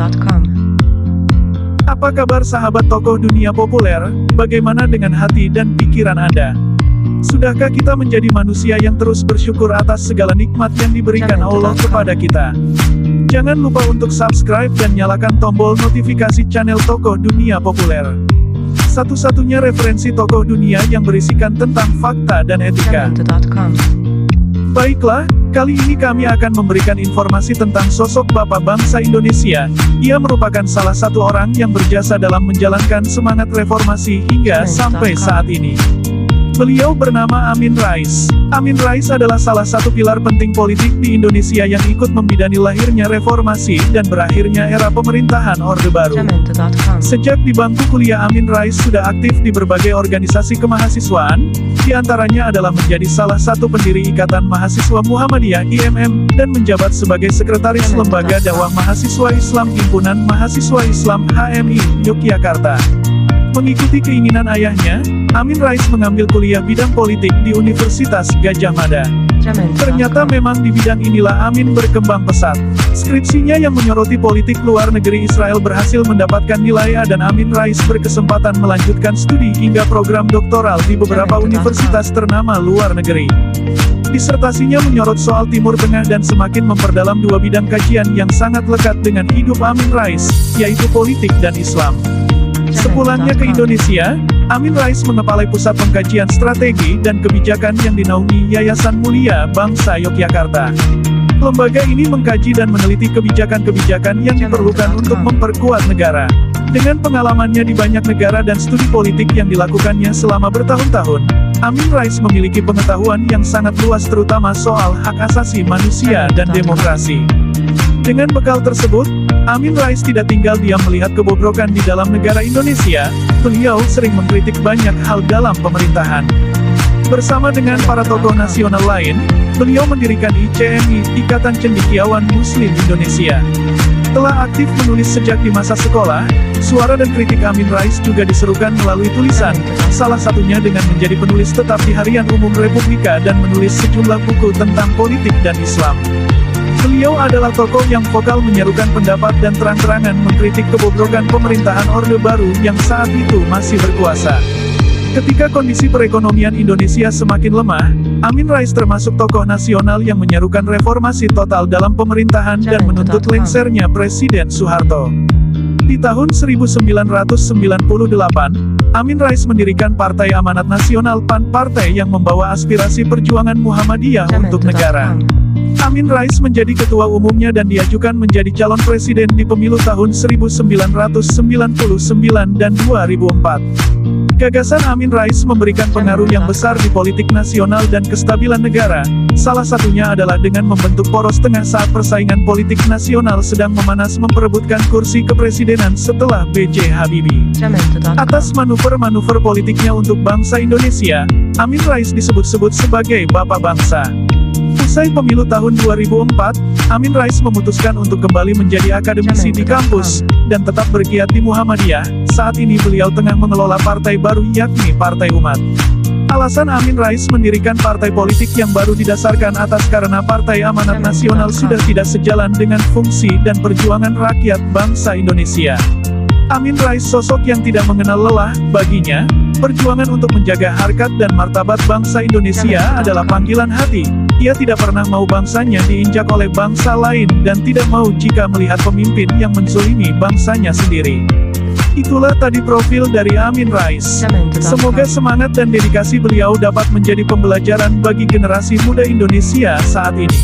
Jamendo.com. Apa kabar sahabat tokoh dunia populer? Bagaimana dengan hati dan pikiran Anda? Sudahkah kita menjadi manusia yang terus bersyukur atas segala nikmat yang diberikan Allah kepada kita? Jangan lupa untuk subscribe dan nyalakan tombol notifikasi channel tokoh dunia populer. Satu-satunya referensi tokoh dunia yang berisikan tentang fakta dan etika. Jamendo.com. Baiklah, kali ini kami akan memberikan informasi tentang sosok Bapak bangsa Indonesia. Ia merupakan salah satu orang yang berjasa dalam menjalankan semangat reformasi hingga sampai saat ini. Beliau bernama Amin Rais. Amin Rais adalah salah satu pilar penting politik di Indonesia yang ikut membidani lahirnya reformasi dan berakhirnya era pemerintahan Orde Baru. Jamendo.com. Sejak di bangku kuliah, Amin Rais sudah aktif di berbagai organisasi kemahasiswaan, di antaranya adalah menjadi salah satu pendiri Ikatan Mahasiswa Muhammadiyah (IMM) dan menjabat sebagai Sekretaris Lembaga Dakwah Mahasiswa Islam Himpunan Mahasiswa Islam HMI, Yogyakarta. Mengikuti keinginan ayahnya, Amin Rais mengambil kuliah bidang politik di Universitas Gadjah Mada. Ternyata memang di bidang inilah Amin berkembang pesat. Skripsinya yang menyoroti politik luar negeri Israel berhasil mendapatkan nilai A dan Amin Rais berkesempatan melanjutkan studi hingga program doktoral di beberapa universitas ternama luar negeri. Disertasinya menyorot soal Timur Tengah dan semakin memperdalam dua bidang kajian yang sangat lekat dengan hidup Amin Rais, yaitu politik dan Islam. Sepulangnya ke Indonesia, Amin Rais mengepalai Pusat Pengkajian Strategi dan Kebijakan yang dinaungi Yayasan Mulia Bangsa Yogyakarta. Lembaga ini mengkaji dan meneliti kebijakan-kebijakan yang diperlukan untuk memperkuat negara. Dengan pengalamannya di banyak negara dan studi politik yang dilakukannya selama bertahun-tahun, Amin Rais memiliki pengetahuan yang sangat luas terutama soal hak asasi manusia dan demokrasi. Dengan bekal tersebut, Amin Rais tidak tinggal diam melihat kebobrokan di dalam negara Indonesia. Beliau sering mengkritik banyak hal dalam pemerintahan. Bersama dengan para tokoh nasional lain, beliau mendirikan ICMI, Ikatan Cendekiawan Muslim Indonesia. Telah aktif menulis sejak di masa sekolah, suara dan kritik Amin Rais juga diserukan melalui tulisan, salah satunya dengan menjadi penulis tetap di Harian Umum Republika dan menulis sejumlah buku tentang politik dan Islam. Beliau adalah tokoh yang vokal menyerukan pendapat dan terang-terangan mengkritik kebobrokan pemerintahan Orde Baru yang saat itu masih berkuasa. Ketika kondisi perekonomian Indonesia semakin lemah, Amin Rais termasuk tokoh nasional yang menyerukan reformasi total dalam pemerintahan dan menuntut lengsernya Presiden Soeharto. Di tahun 1998, Amin Rais mendirikan Partai Amanat Nasional (PAN), partai yang membawa aspirasi perjuangan Muhammadiyah untuk negara. Amin Rais menjadi ketua umumnya dan diajukan menjadi calon presiden di pemilu tahun 1999 dan 2004. Gagasan Amin Rais memberikan pengaruh yang besar di politik nasional dan kestabilan negara, salah satunya adalah dengan membentuk poros tengah saat persaingan politik nasional sedang memanas memperebutkan kursi kepresidenan setelah B.J. Habibie. Atas manuver-manuver politiknya untuk bangsa Indonesia, Amin Rais disebut-sebut sebagai Bapak Bangsa. Usai pemilu tahun 2004, Amin Rais memutuskan untuk kembali menjadi akademisi di kampus, dan tetap bergiat di Muhammadiyah. Saat ini beliau tengah mengelola partai baru yakni Partai Umat. Alasan Amin Rais mendirikan partai politik yang baru didasarkan atas karena Partai Amanat Nasional sudah tidak sejalan dengan fungsi dan perjuangan rakyat bangsa Indonesia. Amin Rais sosok yang tidak mengenal lelah, baginya, perjuangan untuk menjaga harkat dan martabat bangsa Indonesia adalah panggilan hati. Ia tidak pernah mau bangsanya diinjak oleh bangsa lain dan tidak mau jika melihat pemimpin yang menzolimi bangsanya sendiri. Itulah tadi profil dari Amin Rais. Semoga semangat dan dedikasi beliau dapat menjadi pembelajaran bagi generasi muda Indonesia saat ini.